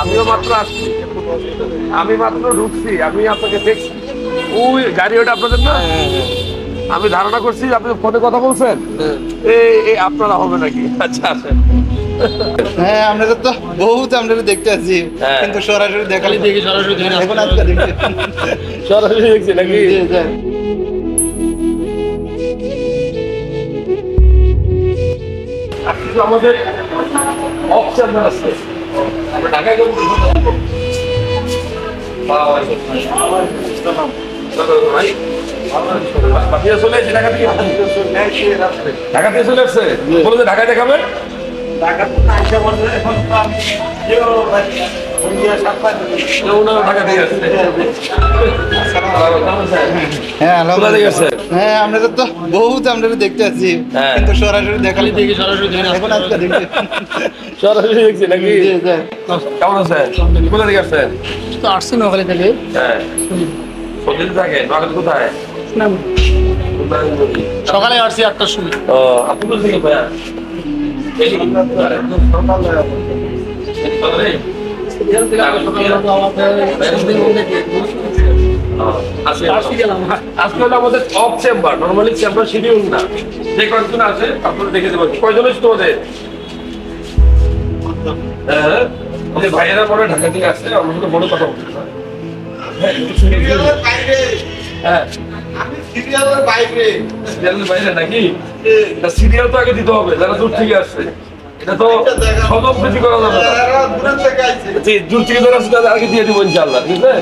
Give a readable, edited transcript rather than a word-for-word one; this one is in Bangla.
আমিও মাত্র আসছি, আমি মাত্র ঢুকছি, আমি আপনাকে দেখছি। ওই গাড়ি ওটা আপনাদের না? আমি ধারণা করছি আপনি ফোনে কথা বলছেন, এই আপনারা হবে নাকি? আচ্ছা আসেন। হ্যাঁ আমরা তো বহুত আমরা দেখতে আছি, কিন্তু সরাসরি দেখালি দেখি সরাসরি এখন আজকে দেখছি সরাসরি দেখছি নাকি? আজকে আমাদের অপশন আছে, আমরা ঢাকায় গেলাম। ঢাকা থেকে চলে আসছে, বলে যে ঢাকায় দেখাবেন। হ্যাঁ আমরা তো বহুত আমরা দেখতে আছি, কিন্তু সরাসরি দেখালি দেখি সরাসরি এখন আজকে দেখছি সরাসরি দেখছি নাকি? কেমন আছেন? কোথা থেকে আসছেন? আসছি নোয়াখালী থেকে। হ্যাঁ থাকে নোয়াখালী কোথায়? সকালে আসছি 8টার সময়। ও আপনি কোথা থেকে ভাইয়া? আজকে হলো আমাদের of chamber, normally chamber schedule না। যে কয়েকজন আছে আপনারা দেখে দেবেন। কয়জন এসেছে তোমাদের? হ্যাঁ ভাইয়েরা পরে ঢাকা থেকে আসছে, আমার সাথে বড় কথা বলতে হ্যাঁ সিরিয়ালের বাইরে নাকি? সিরিয়াল তো আগে দিতে হবে যারা দূর থেকে আসছে, এটা তো সদম বেশি করা যাবে না। দূর থেকে যারা আসছে তাদের আগে দিয়ে দিব ইনশাআল্লাহ, ঠিক আছে?